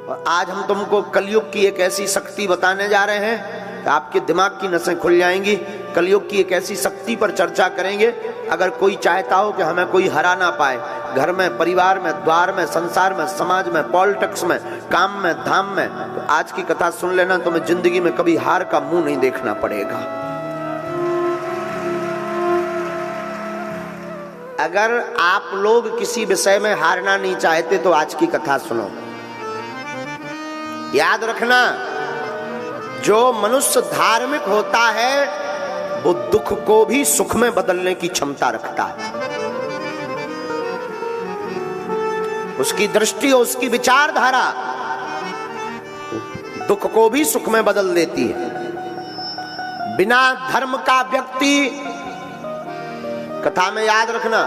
और आज हम तुमको कलयुग की एक ऐसी शक्ति बताने जा रहे हैं कि आपके दिमाग की नसें खुल जाएंगी। कलयुग की एक ऐसी शक्ति पर चर्चा करेंगे, अगर कोई चाहता हो कि हमें कोई हरा ना पाए, घर में, परिवार में, द्वार में, संसार में, समाज में, पॉलिटिक्स में, काम में, धाम में, तो आज की कथा सुन लेना, तुम्हें जिंदगी में कभी हार का मुंह नहीं देखना पड़ेगा। अगर आप लोग किसी विषय में हारना नहीं चाहते तो आज की कथा सुनो। याद रखना, जो मनुष्य धार्मिक होता है वो दुख को भी सुख में बदलने की क्षमता रखता है। उसकी दृष्टि और उसकी विचारधारा दुख को भी सुख में बदल देती है। बिना धर्म का व्यक्ति, कथा में याद रखना,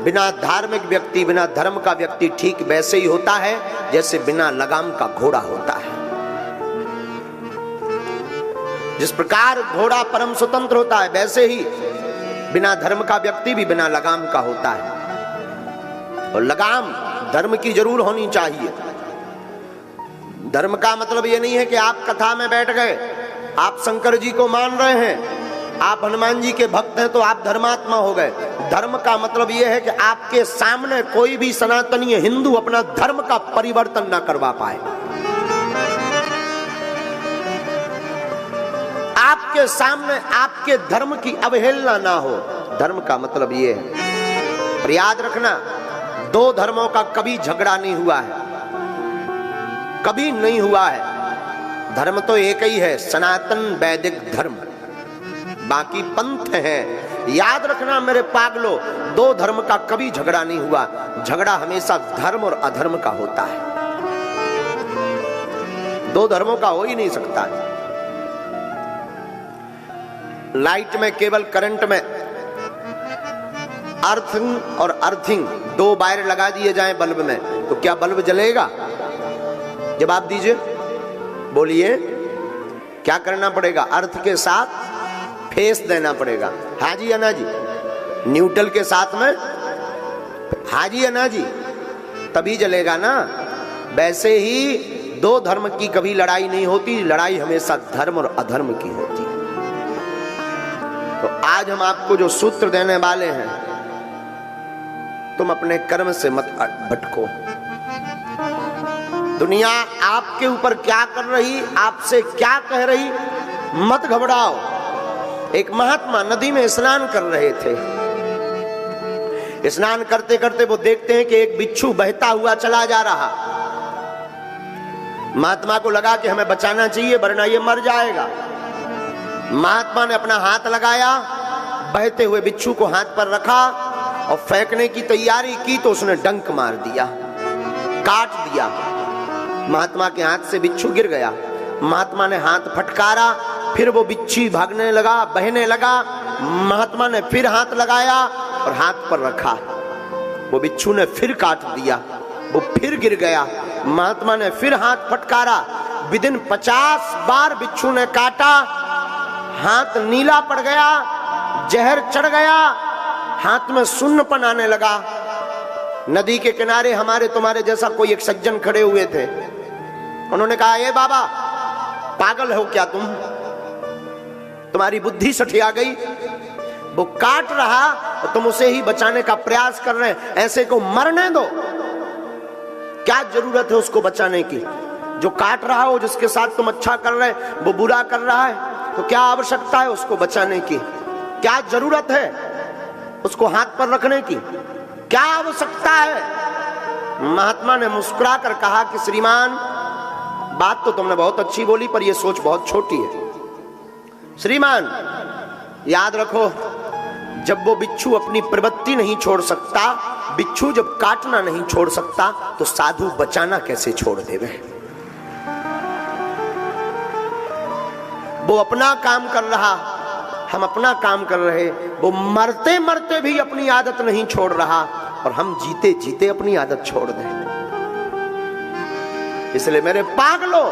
बिना धार्मिक व्यक्ति, बिना धर्म का व्यक्ति ठीक वैसे ही होता है जैसे बिना लगाम का घोड़ा होता है। जिस प्रकार घोड़ा परम स्वतंत्र होता है, वैसे ही बिना धर्म का व्यक्ति भी बिना लगाम का होता है। और लगाम धर्म की जरूर होनी चाहिए। धर्म का मतलब ये नहीं है कि आप कथा में बैठ गए, आप शंकर जी को मान रहे हैं, आप हनुमान जी के भक्त हैं तो आप धर्मात्मा हो गए। धर्म का मतलब यह है कि आपके सामने कोई भी सनातनीय हिंदू अपना धर्म का परिवर्तन ना करवा पाए। आपके सामने आपके धर्म की अवहेलना ना हो। धर्म का मतलब यह है। पर याद रखना, दो धर्मों का कभी झगड़ा नहीं हुआ है, कभी नहीं हुआ है। धर्म तो एक ही है, सनातन वैदिक धर्म, बाकी पंथ है। याद रखना मेरे पागलों, दो धर्म का कभी झगड़ा नहीं हुआ। झगड़ा हमेशा धर्म और अधर्म का होता है, दो धर्मों का हो ही नहीं सकता। लाइट में केवल करंट में अर्थिंग और अर्थिंग दो वायर लगा दिए जाएं बल्ब में, तो क्या बल्ब जलेगा? जवाब दीजिए, बोलिए, क्या करना पड़ेगा? अर्थ के साथ फेस देना पड़ेगा। हाँ जी अन्ना जी, न्यूट्रल के साथ में हाँ जी अन्ना जी, तभी जलेगा ना। वैसे ही दो धर्म की कभी लड़ाई नहीं होती, लड़ाई हमेशा धर्म और अधर्म की होती है। तो आज हम आपको जो सूत्र देने वाले हैं, तुम अपने कर्म से मत भटको। दुनिया आपके ऊपर क्या कर रही, आपसे क्या कह रही, मत घबराओ। एक महात्मा नदी में स्नान कर रहे थे। स्नान करते करते वो देखते हैं कि एक बिच्छू बहता हुआ चला जा रहा। महात्मा को लगा कि हमें बचाना चाहिए वरना ये मर जाएगा। महात्मा ने अपना हाथ लगाया, बहते हुए बिच्छू को हाथ पर रखा और फेंकने की तैयारी की तो उसने डंक मार दिया, काट दिया। महात्मा के हाथ से बिच्छू गिर गया। महात्मा ने हाथ फटकारा, फिर वो बिच्छू भागने लगा, बहने लगा। महात्मा ने फिर हाथ लगाया और हाथ पर रखा, वो बिच्छू ने फिर काट दिया, वो फिर गिर गया। महात्मा ने फिर हाथ फटकारा, विदिन 50 बार बिच्छू ने काटा, हाथ नीला पड़ गया, जहर चढ़ गया, हाथ में सुन्नपन आने लगा। नदी के किनारे हमारे तुम्हारे जैसा कोई एक सज्जन खड़े हुए थे। उन्होंने कहा, ए बाबा, पागल हो क्या तुम? तुम्हारी बुद्धि सठिया गई? वो काट रहा और तुम उसे ही बचाने का प्रयास कर रहे हैं, ऐसे को मरने दो। क्या जरूरत है उसको बचाने की? जो काट रहा हो, जिसके साथ तुम अच्छा कर रहे हैं, वो बुरा कर रहा है, तो क्या आवश्यकता है उसको बचाने की? क्या जरूरत है उसको हाथ पर रखने की? क्या आवश्यकता है? महात्मा ने मुस्कुरा कर कहा कि श्रीमान, बात तो तुमने बहुत अच्छी बोली पर यह सोच बहुत छोटी है। श्रीमान, याद रखो, जब वो बिच्छू अपनी प्रवृत्ति नहीं छोड़ सकता, बिच्छू जब काटना नहीं छोड़ सकता, तो साधु बचाना कैसे छोड़ देवे? वो अपना काम कर रहा, हम अपना काम कर रहे। वो मरते मरते भी अपनी आदत नहीं छोड़ रहा और हम जीते जीते अपनी आदत छोड़ दें। इसलिए मेरे पागलों,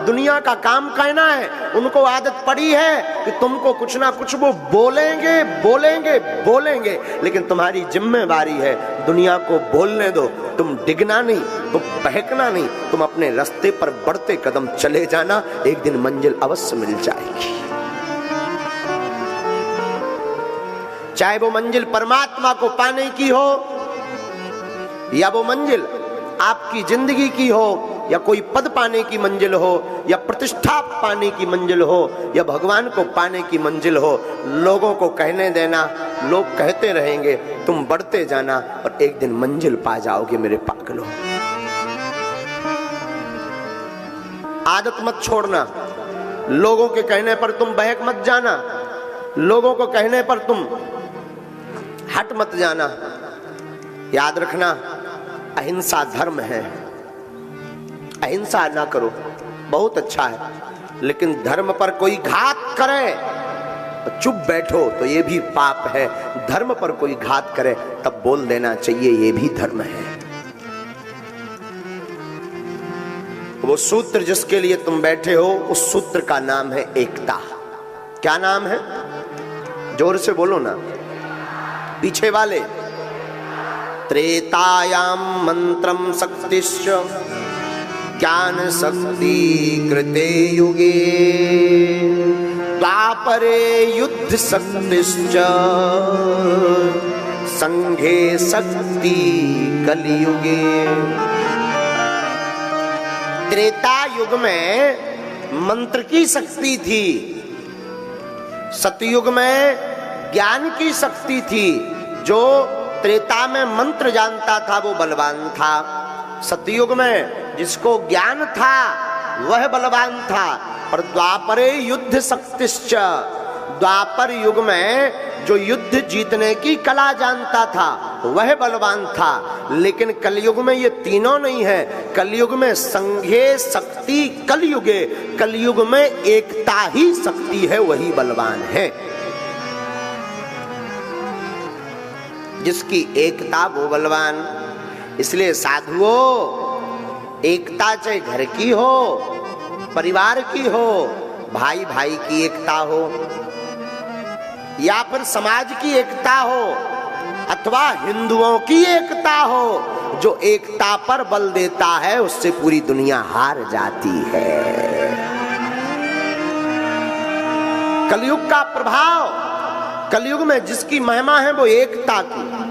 दुनिया का काम कहना है, उनको आदत पड़ी है कि तुमको कुछ ना कुछ वो बोलेंगे बोलेंगे बोलेंगे, लेकिन तुम्हारी जिम्मेवारी है दुनिया को बोलने दो, तुम डिगना नहीं, तुम बहकना नहीं, तुम अपने रास्ते पर बढ़ते कदम चले जाना, एक दिन मंजिल अवश्य मिल जाएगी। चाहे वो मंजिल परमात्मा को पाने की हो, या वो मंजिल आपकी जिंदगी की हो, या कोई पद पाने की मंजिल हो, या प्रतिष्ठा पाने की मंजिल हो, या भगवान को पाने की मंजिल हो, लोगों को कहने देना, लोग कहते रहेंगे, तुम बढ़ते जाना और एक दिन मंजिल पा जाओगे मेरे पागलों। आदत मत छोड़ना, लोगों के कहने पर तुम बहक मत जाना, लोगों को कहने पर तुम हट मत जाना। याद रखना, अहिंसा धर्म है, अहिंसा ना करो, बहुत अच्छा है, लेकिन धर्म पर कोई घात करे चुप बैठो तो ये भी पाप है। धर्म पर कोई घात करे तब बोल देना चाहिए ये भी धर्म है। वो सूत्र जिसके लिए तुम बैठे हो, उस सूत्र का नाम है एकता। क्या नाम है? जोर से बोलो ना, पीछे वाले। त्रेतायाम मंत्रम शक्तिश्च ज्ञान शक्ति कृते युगे, द्वापरे युद्ध शक्तिश्च संघे शक्ति कलियुगे। त्रेता युग में मंत्र की शक्ति थी, सतयुग में ज्ञान की शक्ति थी। जो त्रेता में मंत्र जानता था वो बलवान था, सतयुग में जिसको ज्ञान था वह बलवान था। और द्वापरे युद्ध शक्तिश्च, द्वापर युग में जो युद्ध जीतने की कला जानता था वह बलवान था। लेकिन कलयुग में ये तीनों नहीं है, कलयुग में संघे शक्ति कलयुगे, कलयुग में एकता ही शक्ति है, वही बलवान है। जिसकी एकता वो बलवान। इसलिए साधुओं, एकता चाहे घर की हो, परिवार की हो, भाई भाई की एकता हो, या फिर समाज की एकता हो, अथवा हिंदुओं की एकता हो, जो एकता पर बल देता है उससे पूरी दुनिया हार जाती है। कलयुग का प्रभाव, कलयुग में जिसकी महिमा है वो एकता की।